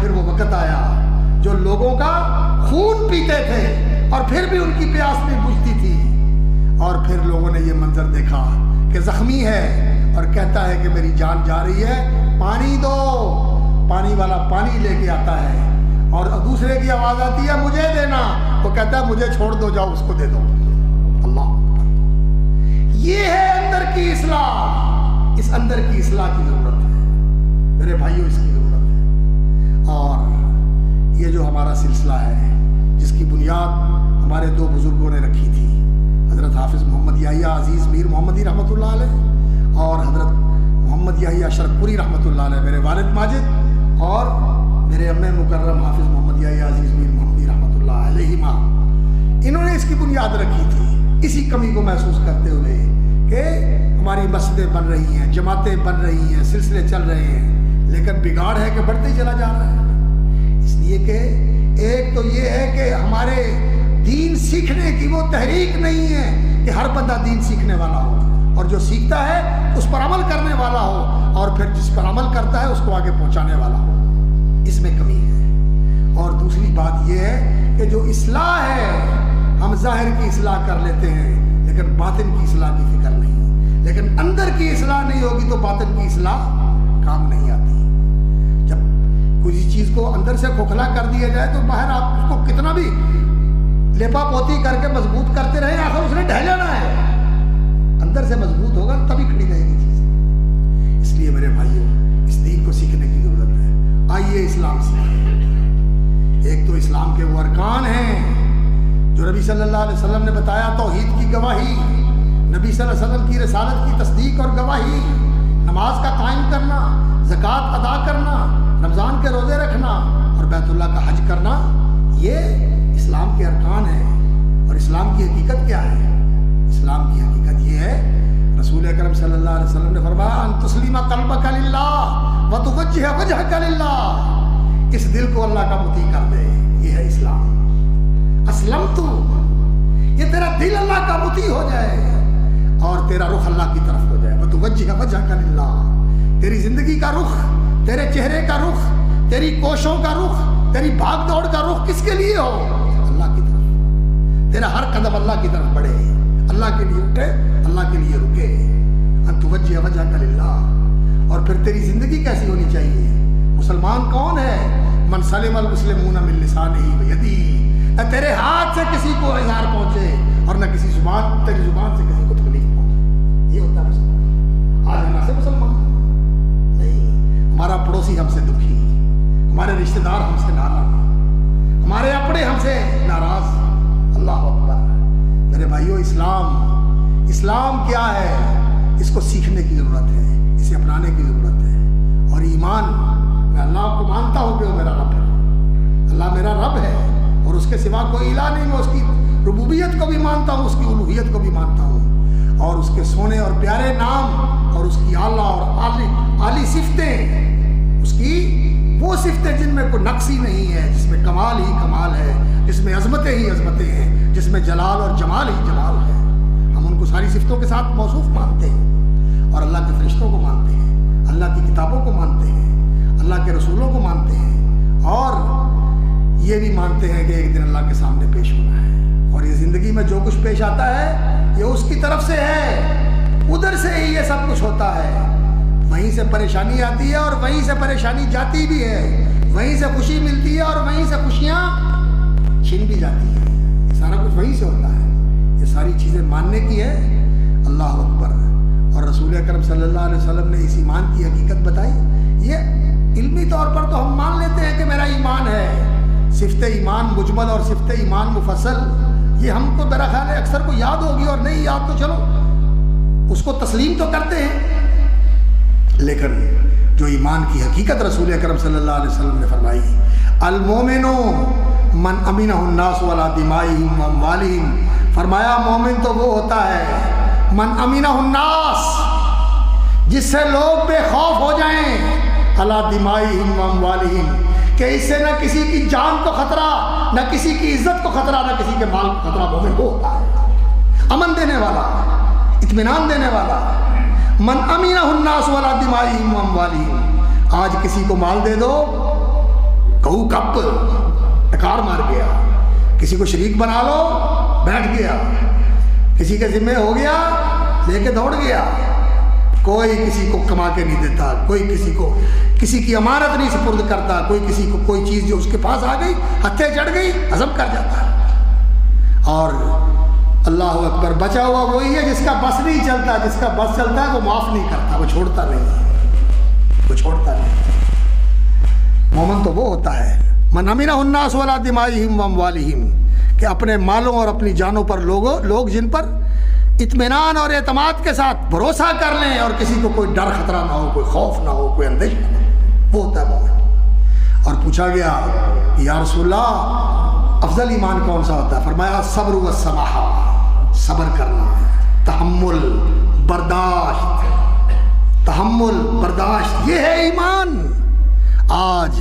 پھر وہ وقت آیا جو لوگوں کا خون پیتے تھے اور پھر بھی ان کی پیاس نہیں بجھتی تھی، اور پھر لوگوں نے یہ منظر دیکھا کہ زخمی ہے اور کہتا ہے کہ میری جان جا رہی ہے، پانی دو، پانی والا پانی لے کے آتا ہے، اور دوسرے کی آواز آتی ہے مجھے دینا، وہ کہتا ہے مجھے چھوڑ دو، جاؤ اس کو دے دو۔ اللہ اکبر، یہ ہے اندر کی اصلاح، اس اندر کی اصلاح کی ضرورت ہے میرے بھائیوں، اس کی ضرورت ہے۔ اور یہ جو ہمارا سلسلہ ہے جس کی بنیاد ہمارے دو بزرگوں نے رکھی تھی، حضرت حافظ محمد یحییٰ عزیز میر محمدی رحمۃ اللہ علیہ اور حضرت محمد یحییٰ شرقپوری رحمۃ اللہ علیہ، میرے والد ماجد اور میرے امّ مکرم حافظ محمد یحییٰ عزیز میر محمدی رحمۃ اللہ علیہما، انہوں نے اس کی بنیاد رکھی تھی، اسی کمی کو محسوس کرتے ہوئے کہ ہماری مسجدیں بن رہی ہیں، جماعتیں بن رہی ہیں، سلسلے چل رہے ہیں، لیکن بگاڑ ہے کہ بڑھتے ہی چلا جا رہا ہے۔ اس لیے کہ ایک تو یہ ہے کہ ہمارے دین سیکھنے کی وہ تحریک نہیں ہے کہ ہر بندہ دین سیکھنے والا ہو، اور جو سیکھتا ہے اس پر عمل کرنے والا ہو، اور پھر جس پر عمل کرتا ہے اس کو آگے پہنچانے والا ہو، اس میں کمی ہے۔ اور دوسری بات یہ ہے کہ جو اصلاح ہے، ہم ظاہر کی اصلاح کر لیتے ہیں لیکن باطن کی اصلاح کی فکر نہیں، لیکن اندر کی اصلاح نہیں ہوگی تو باطن کی اصلاح کام نہیں آتی۔ جب کسی چیز کو اندر سے کھوکھلا کر دیا جائے تو باہر آپ اس کو کتنا بھی لیپا پوتی کر کے مضبوط کرتے رہیں، آخر اس نے ڈھہ جانا ہے، اندر سے مضبوط ہوگا تبھی کھڑی رہے گی چیز۔ اس لیے میرے بھائیوں، اس دین کو سیکھنے کی ضرورت ہے۔ آئیے اسلام سیکھیں۔ ایک تو اسلام کے وہ ارکان ہیں جو نبی صلی اللہ علیہ وسلم نے بتایا، توحید کی گواہی، نبی صلی اللہ علیہ وسلم کی رسالت کی تصدیق اور گواہی، نماز کا قائم کرنا، زکوٰۃ ادا کرنا، رمضان کے روزے رکھنا اور بیت اللہ کا حج کرنا، یہ اسلام کے ارکان ہیں۔ اور اسلام کی حقیقت کیا ہے؟ اسلام کی حقیقت یہ ہے، رسول اکرم صلی اللہ علیہ وسلم نے فرمایا ان تسلم قلبک للہ وتوجہ وجہک للہ، اس دل کو اللہ کا مطیع کر دے، یہ ہے اسلام۔ اسلمت، یہ تیرا دل اللہ کا مطیع ہو جائے اور تیرا رخ اللہ کی طرف ہو جائے۔ وتوجہ وجہک للہ، تیری زندگی کا رخ، تیرے چہرے کا رخ، تیری کوششوں کا رخ، تیری بھاگ دوڑ کا رخ کس کے لیے ہو؟ اللہ کی طرف۔ تیرا ہر قدم اللہ کی طرف بڑھے، اللہ کے لیے اٹھے، اللہ کے لیے رکے۔ ان توجہ وجہک للہ۔ اور پھر تیری زندگی کیسی ہونی چاہیے؟ مسلمان کون ہے؟ من سلم المسلمون من لسانہ ویدہ، نہ تیرے ہاتھ سے کسی کو اظہار پہنچے اور نہ کسی زبان، تیری زبان سے کسی کو تکلیف پہنچے، یہ ہوتا ہے مسلمان۔ آج ہم ایسے مسلمان نہیں، ہمارا پڑوسی ہم سے دکھی، ہمارے رشتہ دار ہم سے ناراض، ہمارے اپنے ہم سے ناراض۔ اللہ اکبر۔ میرے بھائیو، اسلام کیا ہے؟ اس کو سیکھنے کی ضرورت ہے، اسے اپنانے کی ضرورت ہے۔ اور ایمان، میں اللہ کو مانتا ہوں کہ وہ میرا رب ہے، اللہ میرا رب ہے اور اس کے سوا کوئی الہ نہیں، میں اس کی ربوبیت کو بھی مانتا ہوں، اس کی الوہیت کو بھی مانتا ہوں، اور اس کے سونے اور پیارے نام اور اس کی اعلیٰ اور عالی صفتیں، اس کی وہ صفتیں جن میں کوئی نقص ہی نہیں ہے، جس میں کمال ہی کمال ہے، جس میں عظمتیں ہی عظمتیں ہیں، جس میں جلال اور جمال ہی جمال ہے، ہم ان کو ساری صفتوں کے ساتھ موصوف مانتے ہیں، اور اللہ کے فرشتوں کو مانتے ہیں، اللہ کی کتابوں کو مانتے ہیں، اللہ کے رسولوں کو مانتے ہیں، اور یہ بھی مانتے ہیں کہ ایک دن اللہ کے سامنے پیش ہونا ہے، اور یہ زندگی میں جو کچھ پیش آتا ہے یہ اس کی طرف سے ہے، ادھر سے ہی یہ سب کچھ ہوتا ہے، وہیں سے پریشانی آتی ہے اور وہیں سے پریشانی جاتی بھی ہے، وہیں سے خوشی ملتی ہے اور وہیں سے خوشیاں چھین بھی جاتی ہیں، یہ سارا کچھ وہیں سے ہوتا ہے، یہ ساری چیزیں ماننے کی ہے۔ اللہ اکبر۔ اور رسول اکرم صلی اللہ علیہ وسلم نے اس ایمان کی حقیقت بتائی۔ یہ علمی طور پر تو ہم مان لیتے ہیں کہ میرا ایمان ہے، صفت ایمان مجمل اور صفت ایمان مفصل، یہ ہم کو میرا خیال ہے اکثر کو یاد ہوگی، اور نہیں یاد تو چلو اس کو تسلیم تو کرتے ہیں، لیکن جو ایمان کی حقیقت رسول اکرم صلی اللہ علیہ وسلم نے فرمائی، المومن من امنہ الناس ولا دمائہم واموالہم، فرمایا مومن تو وہ ہوتا ہے من امنہ الناس، جس سے لوگ بے خوف ہو جائیں، علی دمائہم واموالہم، کہ اس سے نہ کسی کی جان کو خطرہ، نہ کسی کی عزت کو خطرہ، نہ کسی کے مال کو خطرہ، مومن وہ ہوتا ہے، امن دینے والا، اطمینان دینے والا۔ من امنہ الناس ولا دمائہم واموالہم، آج کسی کو مال دے دو گپ ٹکار مار گیا، کسی کو شریک بنا لو بیٹھ گیا، کسی کے ذمہ ہو گیا لے کے دوڑ گیا، کوئی کسی کو کما کے نہیں دیتا، کوئی کسی کی امانت نہیں سپرد کرتا، کوئی کسی کو کوئی چیز جو اس کے پاس آ گئی ہتھے چڑھ گئی ہضم کر جاتا ہے۔ اور اللہ اکبر، بچا ہوا وہی ہے جس کا بس نہیں چلتا، جس کا بس چلتا ہے وہ معاف نہیں کرتا، وہ چھوڑتا نہیں۔ مومن تو وہ ہوتا ہے من امنہ الناس ولا دمائہم واموالہم، کہ اپنے مالوں اور اپنی جانوں پر لوگ جن پر اطمینان اور اعتماد کے ساتھ بھروسہ کر لیں اور کسی کو کوئی ڈر خطرہ نہ ہو، کوئی خوف نہ ہو، کوئی اندیشہ نہ ہو، وہ ہوتا ہے مومن۔ اور پوچھا گیا یا رسول اللہ افضل ایمان کون سا ہوتا ہے؟ فرمایا صبر والسماحہ، صبر کرنا، تحمل، برداشت، یہ ہے ایمان۔ آج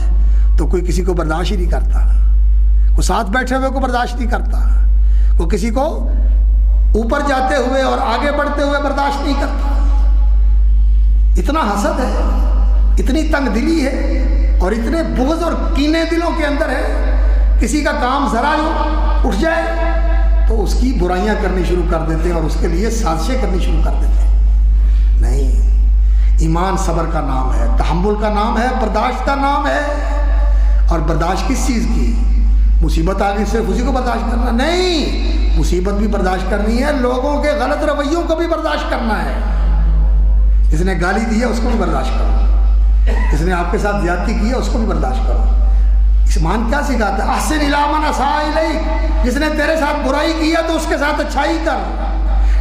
تو کوئی کسی کو برداشت ہی نہیں کرتا، کوئی ساتھ بیٹھے ہوئے کو برداشت نہیں کرتا، کوئی کسی کو اوپر جاتے ہوئے اور آگے بڑھتے ہوئے برداشت نہیں کرتا۔ اتنا حسد ہے، اتنی تنگ دلی ہے اور اتنے بغض اور کینے دلوں کے اندر ہے، کسی کا کام ذرا اٹھ جائے تو اس کی برائیاں کرنی شروع کر دیتے ہیں اور اس کے لیے سازشیں کرنی شروع کر دیتے ہیں۔ نہیں، ایمان صبر کا نام ہے، تحمل کا نام ہے، برداشت کا نام ہے۔ اور برداشت کس چیز کی؟ مصیبت آ گئی صرف اسی کو برداشت کرنا نہیں، مصیبت بھی برداشت کرنی ہے، لوگوں کے غلط رویوں کو بھی برداشت کرنا ہے۔ جس نے گالی دی ہے اس کو بھی برداشت کرو، جس نے آپ کے ساتھ زیادتی کی ہے اس کو بھی برداشت کرو۔ ایمان کیا سکھاتا ہے؟ احسن الی من اساء الیک، جس نے تیرے ساتھ برائی کی ہے تو اس کے ساتھ اچھائی کر،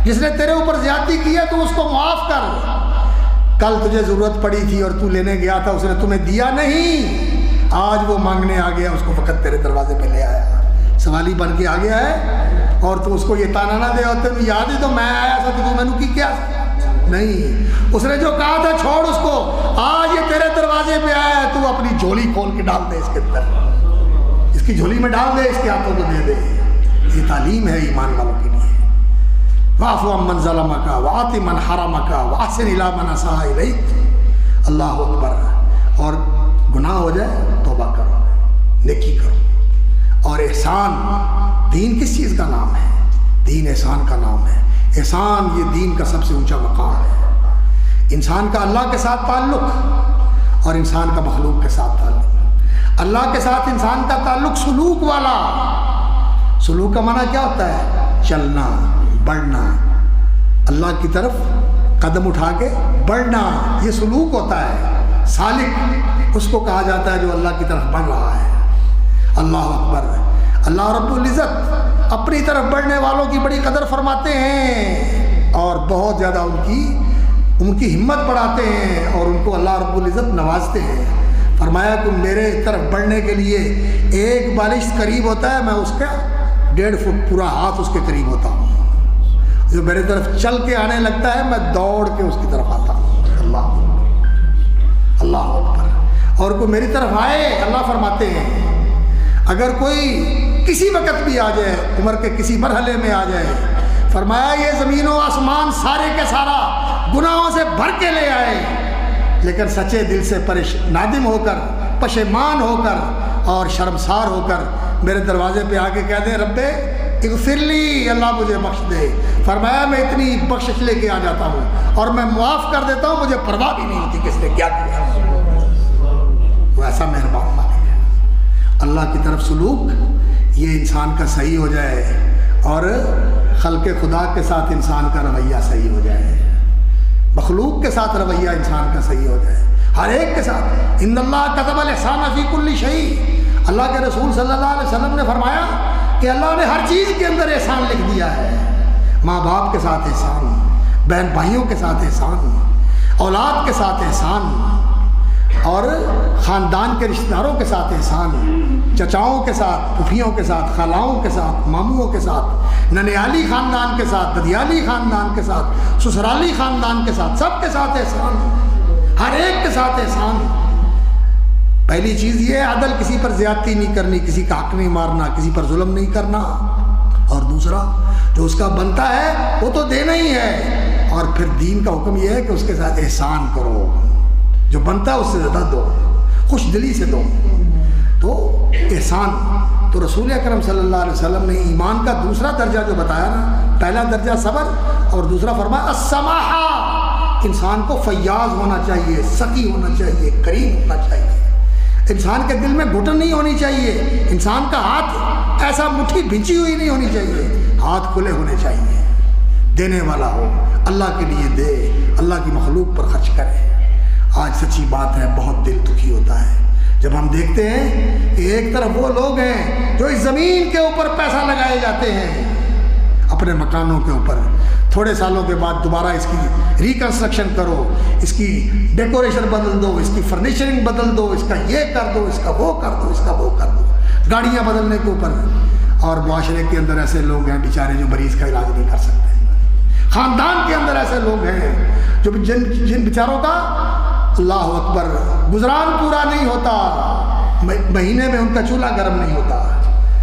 جس نے تیرے اوپر زیادتی کی ہے تو اس کو معاف کر۔ کل تجھے ضرورت پڑی تھی اور تو لینے گیا تھا، اس نے تمہیں دیا نہیں، آج وہ مانگنے آ گیا، اس کو فقط تیرے دروازے پہ لے آیا، سوالی بن کے آ گیا ہے، اور تو اس کو یہ تانا نہ دے اور تینوں یاد ہی تو میں آیا تھا تو میں نے کیا نہیں، اس نے جو کہا تھا چھوڑ اس کو، آج یہ تیرے دروازے پہ آیا ہے، تو اپنی جھولی کھول کے ڈال دے اس کے اندر، اس کی جھولی میں ڈال دے، اس کے ہاتھوں کو دے دے۔ یہ تعلیم ہے ایمان والوں کے لیے۔ واعف عمن ظلمک وآت من حرمک واحسن الی من اساء الیک۔ اللہ اکبر۔ اور گناہ ہو جائے توبہ کرو، نیکی کرو۔ اور احسان، دین کس چیز کا نام ہے؟ دین احسان کا نام ہے۔ احسان یہ دین کا سب سے اونچا مقام ہے۔ انسان کا اللہ کے ساتھ تعلق اور انسان کا مخلوق کے ساتھ تعلق۔ اللہ کے ساتھ انسان کا تعلق سلوک والا۔ سلوک کا معنی کیا ہوتا ہے؟ چلنا، بڑھنا، اللہ کی طرف قدم اٹھا کے بڑھنا، یہ سلوک ہوتا ہے۔ سالک اس کو کہا جاتا ہے جو اللہ کی طرف بڑھ رہا ہے۔ اللہ اکبر۔ اللہ رب العزت اپنی طرف بڑھنے والوں کی بڑی قدر فرماتے ہیں اور بہت زیادہ ان کی ہمت بڑھاتے ہیں اور ان کو اللہ رب العزت نوازتے ہیں۔ فرمایا کہ میرے طرف بڑھنے کے لیے ایک بالش قریب ہوتا ہے، میں اس کا 1.5 فٹ پورا ہاتھ اس کے قریب ہوتا ہوں۔ جو میرے طرف چل کے آنے لگتا ہے میں دوڑ کے اس کی طرف آتا ہوں۔ اللہ اکبر۔ اور کوئی میری طرف آئے، اللہ فرماتے ہیں اگر کوئی کسی وقت بھی آ جائے، عمر کے کسی مرحلے میں آ جائے، فرمایا یہ زمین و آسمان سارے کے سارا گناہوں سے بھر کے لے آئے، لیکن سچے دل سے نادم ہو کر، پشیمان ہو کر اور شرمسار ہو کر میرے دروازے پہ آ کے کہہ دیں رب اغفر لی، اللہ مجھے بخش دے۔ فرمایا میں اتنی بخشش لے کے آ جاتا ہوں اور میں معاف کر دیتا ہوں، مجھے پرواہ بھی نہیں ہوتی کس نے کیا کیا۔ وہ ایسا مہربان مالک ہے۔ اللہ کی طرف سلوک یہ انسان کا صحیح ہو جائے اور خلق خدا کے ساتھ انسان کا رویہ صحیح ہو جائے، مخلوق کے ساتھ رویہ انسان کا صحیح ہو جائے، ہر ایک کے ساتھ۔ ان اللہ کتب الاحسان فی کل شیء۔ اللہ کے رسول صلی اللہ علیہ وسلم نے فرمایا کہ اللہ نے ہر چیز کے اندر احسان لکھ دیا ہے۔ ماں باپ کے ساتھ احسان، بہن بھائیوں کے ساتھ احسان، اولاد کے ساتھ احسان، اور خاندان کے رشتہ داروں کے ساتھ احسان، چچاؤں کے ساتھ، پھوپھیوں کے ساتھ، خالاؤں کے ساتھ، ماموں کے ساتھ، ننیالی خاندان کے ساتھ، ددیالی خاندان کے ساتھ، سسرالی خاندان کے ساتھ، سب کے ساتھ احسان، ہر ایک کے ساتھ احسان۔ پہلی چیز یہ ہے عدل، کسی پر زیادتی نہیں کرنی، کسی کا حق نہیں مارنا، کسی پر ظلم نہیں کرنا، اور دوسرا جو اس کا بنتا ہے وہ تو دینا ہی ہے، اور پھر دین کا حکم یہ ہے کہ اس کے ساتھ احسان کرو، جو بنتا ہے اس سے زیادہ دو، خوش دلی سے دو۔ تو احسان. تو رسول اکرم صلی اللہ علیہ وسلم نے ایمان کا دوسرا درجہ جو بتایا نا، پہلا درجہ صبر اور دوسرا فرمایا السماحہ. انسان کو فیاض ہونا چاہیے، سخی ہونا چاہیے، کریم ہونا چاہیے. انسان کے دل میں گھٹن نہیں ہونی چاہیے. انسان کا ہاتھ ایسا مٹھی بھینچی ہوئی نہیں ہونی چاہیے. ہاتھ کھلے ہونے چاہیے. دینے والا ہو، اللہ کے لیے دے، اللہ کی مخلوق پر خرچ کرے. آج سچی بات ہے، بہت دل دکھی ہوتا ہے جب ہم دیکھتے ہیں کہ ایک طرف وہ لوگ ہیں جو اس زمین کے اوپر پیسہ لگائے جاتے ہیں اپنے مکانوں کے اوپر. تھوڑے سالوں کے بعد دوبارہ اس کی ریکنسٹرکشن کرو، اس کی ڈیکوریشن بدل دو، اس کی فرنیچرنگ بدل دو، اس کا یہ کر دو، اس کا وہ کر دو، اس کا وہ کر دو، گاڑیاں بدلنے کے اوپر. اور معاشرے کے اندر ایسے لوگ ہیں بیچارے جو مریض کا علاج نہیں کر سکتے. خاندان کے اندر ایسے لوگ ہیں جو جن بیچاروں کا اللہ اکبر گزران پورا نہیں ہوتا. مہینے میں ان کا چولہا گرم نہیں ہوتا.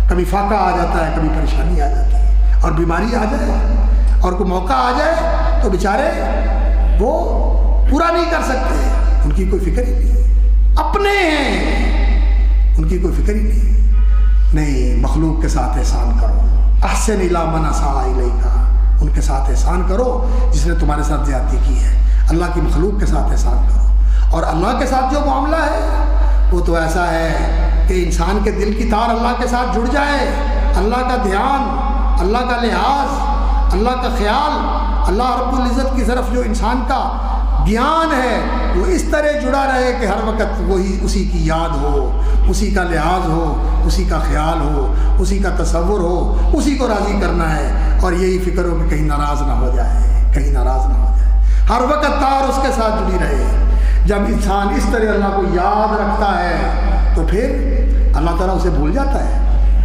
کبھی فاقہ آ جاتا ہے، کبھی پریشانی آ جاتی ہے، اور بیماری آ جائے اور کوئی موقع آ جائے تو بیچارے وہ پورا نہیں کر سکتے. ان کی کوئی فکر ہی نہیں، اپنے ہیں، ان کی کوئی فکر ہی نہیں. مخلوق کے ساتھ احسان کرو. احسن الی من اساء الیک. ان کے ساتھ احسان کرو جس نے تمہارے ساتھ زیادتی کی ہے. اللہ کی مخلوق کے ساتھ احسان کرو. اور اللہ کے ساتھ جو معاملہ ہے وہ تو ایسا ہے کہ انسان کے دل کی تار اللہ کے ساتھ جڑ جائے. اللہ کا دھیان، اللہ کا لحاظ، اللہ کا خیال، اللہ رب العزت کی طرف جو انسان کا دھیان ہے وہ اس طرح جڑا رہے کہ ہر وقت وہی اسی کی یاد ہو، اسی کا لحاظ ہو، اسی کا خیال ہو، اسی کا تصور ہو. اسی کو راضی کرنا ہے اور یہی فکر ہو کہ کہیں ناراض نہ ہو جائے، کہیں ناراض نہ ہو جائے. ہر وقت تار اس کے ساتھ جڑی رہے. جب انسان اس طرح اللہ کو یاد رکھتا ہے تو پھر اللہ تعالیٰ اسے بھول جاتا ہے،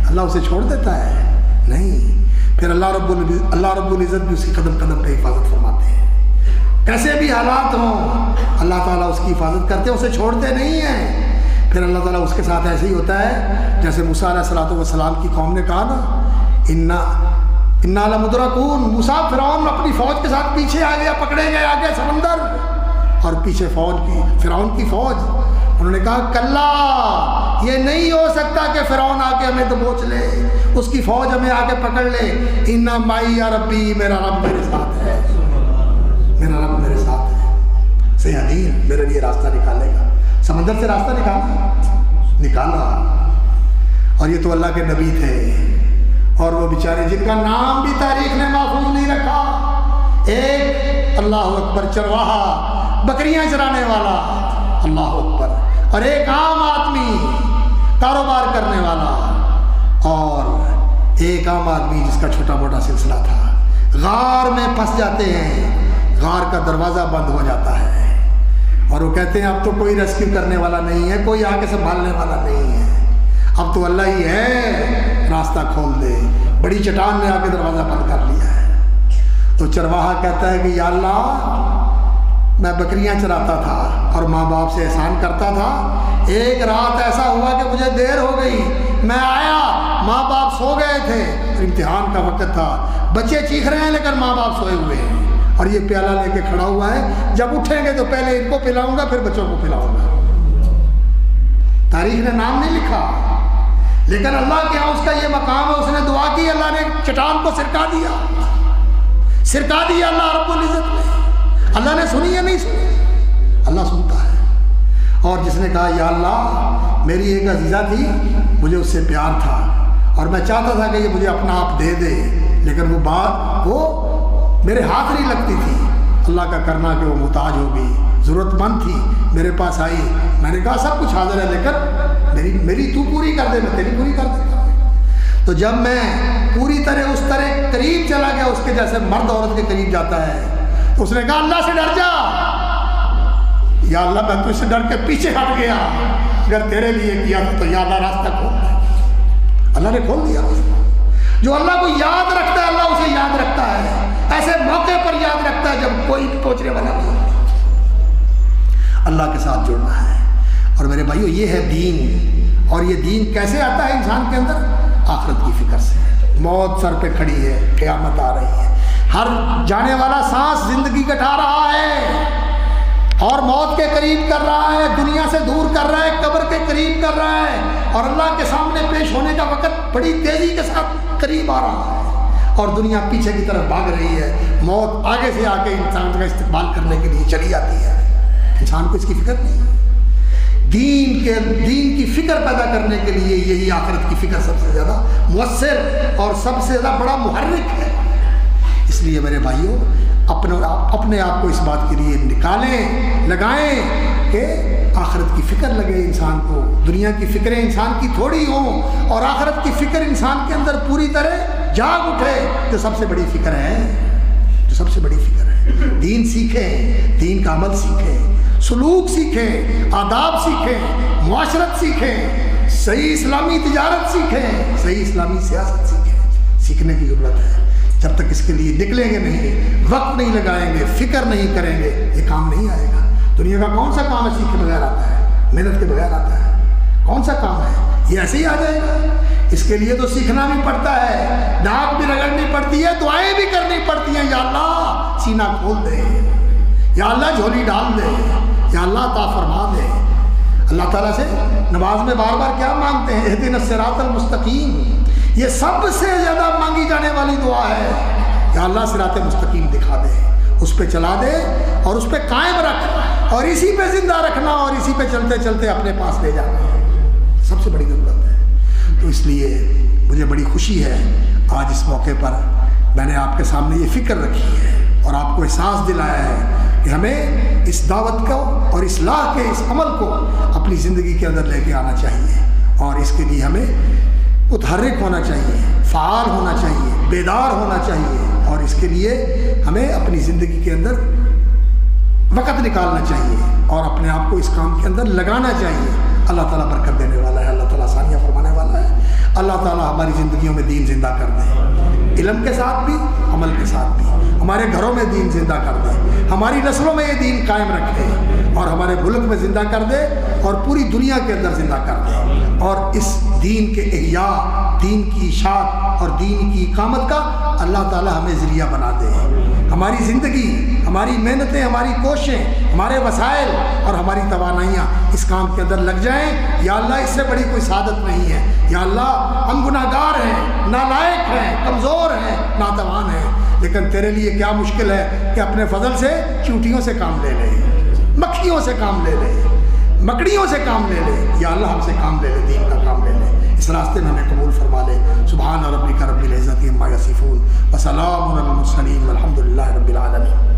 اللہ اسے چھوڑ دیتا ہے نہیں. پھر اللہ رب العزت بھی اس کی قدم قدم پہ حفاظت فرماتے ہیں. کیسے بھی حالات ہوں اللہ تعالیٰ اس کی حفاظت کرتے ہیں، اسے چھوڑتے نہیں ہیں. پھر اللہ تعالیٰ اس کے ساتھ ایسے ہی ہوتا ہے جیسے موسیٰ علیہ الصلوۃ والسلام کی قوم نے کہا نا، انا لمدرکون. موسیٰ فرعون اپنی فوج کے ساتھ پیچھے آ گیا، پکڑے گئے آگے سمندر اور پیچھے فوج کی، فرعون کی فوج. انہوں نے کہا کلا، یہ نہیں ہو سکتا کہ فرعون آ کے ہمیں دبوچ لے، اس کی فوج ہمیں آ کے پکڑ لے. انا معی یا ربی، میرا رب میرے ساتھ ہے، میرا رب میرے ساتھ ہے. سیہدین، میرے لیے راستہ نکالے گا. سمندر سے راستہ نکالا. اور یہ تو اللہ کے نبی تھے، اور وہ بیچارے جن کا نام بھی تاریخ نے محفوظ نہیں رکھا. ایک اللہ اکبر چرواہا، بکریاں چرانے والا، اللہ اکبر. اور ایک عام آدمی کاروبار کرنے والا، اور ایک عام آدمی جس کا چھوٹا موٹا سلسلہ تھا. غار میں پھنس جاتے ہیں، غار کا دروازہ بند ہو جاتا ہے اور وہ کہتے ہیں اب تو کوئی ریسکیو کرنے والا نہیں ہے، کوئی آ کے سنبھالنے والا نہیں ہے، اب تو اللہ ہی ہے، راستہ کھول دے. بڑی چٹان نے آ کے دروازہ بند کر لیا ہے. تو چرواہا کہتا ہے کہ یا اللہ، میں بکریاں چراتا تھا اور ماں باپ سے احسان کرتا تھا. ایک رات ایسا ہوا کہ مجھے دیر ہو گئی، میں آیا، ماں باپ سو گئے تھے، امتحان کا وقت تھا، بچے چیخ رہے ہیں لیکن ماں باپ سوئے ہوئے ہیں، اور یہ پیالہ لے کے کھڑا ہوا ہے. جب اٹھیں گے تو پہلے ان کو پلاؤں گا، پھر بچوں کو پلاؤں گا. تاریخ نے نام نہیں لکھا، لیکن اللہ کے ہاں اس کا یہ مقام ہے. اس نے دعا کی، اللہ نے چٹان کو سرکا دیا، سرکا دیا اللہ رب العزت نے. اللہ نے سنی یا نہیں سنی؟ اللہ سنتا ہے. اور جس نے کہا یا اللہ، میری ایک عزیزہ تھی، مجھے اس سے پیار تھا اور میں چاہتا تھا کہ یہ مجھے اپنا آپ دے دے، لیکن وہ بات وہ میرے ہاتھ نہیں لگتی تھی. اللہ کا کرنا کہ وہ محتاج ہو گئی، ضرورت مند تھی، میرے پاس آئی. میں نے کہا سب کچھ حاضر ہے، لیکن میری تو پوری کر دے، میں تیری پوری کر دیتا ہوں. تو جب میں پوری طرح اس طرح قریب چلا گیا، اس کے جیسے مرد عورت کے قریب جاتا ہے، تو اس نے کہا اللہ سے ڈر جا. یا اللہ، میں تجھ سے ڈر کے پیچھے ہٹ گیا، اگر تیرے لیے کیا تو یا اللہ راستہ کھول دے. اللہ نے کھول دیا. جو اللہ کو یاد رکھتا ہے اللہ اسے یاد رکھتا ہے، ایسے موقع پر یاد رکھتا ہے جب کوئی پہنچنے والا نہیں. اللہ کے ساتھ جڑنا ہے. اور میرے بھائیو، یہ ہے دین. اور یہ دین کیسے آتا ہے انسان کے اندر؟ آخرت کی فکر سے. موت سر پہ کھڑی ہے، قیامت آ رہی ہے، ہر جانے والا سانس زندگی کٹا رہا ہے، اور موت کے قریب کر رہا ہے، دنیا سے دور کر رہا ہے، قبر کے قریب کر رہا ہے، اور اللہ کے سامنے پیش ہونے کا وقت بڑی تیزی کے ساتھ قریب آ رہا ہے، اور دنیا پیچھے کی طرف بھاگ رہی ہے، موت آگے سے آ کے انسان کا استقبال کرنے کے لیے چلی آتی ہے، انسان کو اس کی فکر نہیں۔ دین کی فکر پیدا کرنے کے لیے یہی آخرت کی فکر سب سے زیادہ مؤثر اور سب سے زیادہ بڑا محرک ہے۔ اس لیے میرے بھائیوں، اپنے آپ کو اس بات کے لیے نکالیں، لگائیں کہ آخرت کی فکر لگے انسان کو، دنیا کی فکریں انسان کی تھوڑی ہوں اور آخرت کی فکر انسان کے اندر پوری طرح جاگ اٹھے، جو سب سے بڑی فکر ہے، جو سب سے بڑی فکر ہے۔ دین سیکھیں، دین کا عمل سیکھیں، سلوک سیکھیں، آداب سیکھیں، معاشرت سیکھیں، صحیح اسلامی تجارت سیکھیں، صحیح اسلامی سیاست سیکھیں۔ سیکھنے کی ضرورت ہے۔ جب تک اس کے لیے نکلیں گے نہیں، وقت نہیں لگائیں گے، فکر نہیں کریں گے، یہ کام نہیں آئے گا۔ دنیا کا کون سا کام ہے سیکھے بغیر آتا ہے، محنت کے بغیر آتا ہے؟ کون سا کام ہے؟ یہ ایسے ہی آ جائے گا؟ اس کے لیے تو سیکھنا بھی پڑتا ہے، ڈاک بھی رگڑنی پڑتی ہے، دعائیں بھی کرنی پڑتی ہیں، یا اللہ سینہ کھول دے، یا اللہ جھولی ڈال دے، یا اللہ عطا فرما دے۔ اللہ تعالیٰ سے نماز میں بار بار کیا مانگتے ہیں؟ اہدنا الصراط المستقیم۔ یہ سب سے زیادہ مانگی جانے والی دعا ہے، یا اللہ صراط مستقیم دکھا دے، اس پہ چلا دے اور اس پہ قائم رکھ، اور اسی پہ زندہ رکھنا، اور اسی پہ چلتے چلتے اپنے پاس لے جانا، سب سے بڑی ضرورت ہے۔ تو اس لیے مجھے بڑی خوشی ہے آج اس موقع پر میں نے آپ کے سامنے یہ فکر رکھی ہے اور آپ کو احساس دلایا ہے کہ ہمیں اس دعوت کو اور اصلاح کے اس عمل کو اپنی زندگی کے اندر لے کے آنا چاہیے، اور اس کے لیے ہمیں متحرک ہونا چاہیے، فعال ہونا چاہیے، بیدار ہونا چاہیے، اور اس کے لیے ہمیں اپنی زندگی کے اندر وقت نکالنا چاہیے اور اپنے آپ کو اس کام کے اندر لگانا چاہیے۔ اللہ تعالیٰ برکت دینے والا ہے، اللہ تعالیٰ آسانیاں فرمانے والا ہے۔ اللہ تعالیٰ ہماری زندگیوں میں دین زندہ کر دے، علم کے ساتھ بھی، عمل کے ساتھ بھی۔ ہمارے گھروں میں دین زندہ کر دے، ہماری نسلوں میں یہ دین قائم رکھے، اور ہمارے ملک میں زندہ کر دے، اور پوری دنیا کے اندر زندہ کر دے، اور اس دین کے احیاء، دین کی اشاعت اور دین کی اقامت کا اللہ تعالیٰ ہمیں ذریعہ بنا دے۔ ہماری زندگی، ہماری محنتیں، ہماری کوششیں، ہمارے وسائل اور ہماری توانائیاں اس کام کے اندر لگ جائیں۔ یا اللہ اس سے بڑی کوئی سعادت نہیں ہے۔ یا اللہ ہم گناہ گار ہیں، نالائق ہیں، کمزور ہیں، ناتوان ہیں، لیکن تیرے لیے کیا مشکل ہے کہ اپنے فضل سے چونٹیوں سے کام لے لے، مکھیوں سے کام لے لے، مکڑیوں سے کام لے لے۔ یا اللہ ہم سے کام لے لے، دین کا کام لے لے، اس راستے میں ہمیں قبول فرما لے۔ سبحان ربک رب العزت عما یصفون وسلام علی المرسلین والحمد للہ رب العالمین۔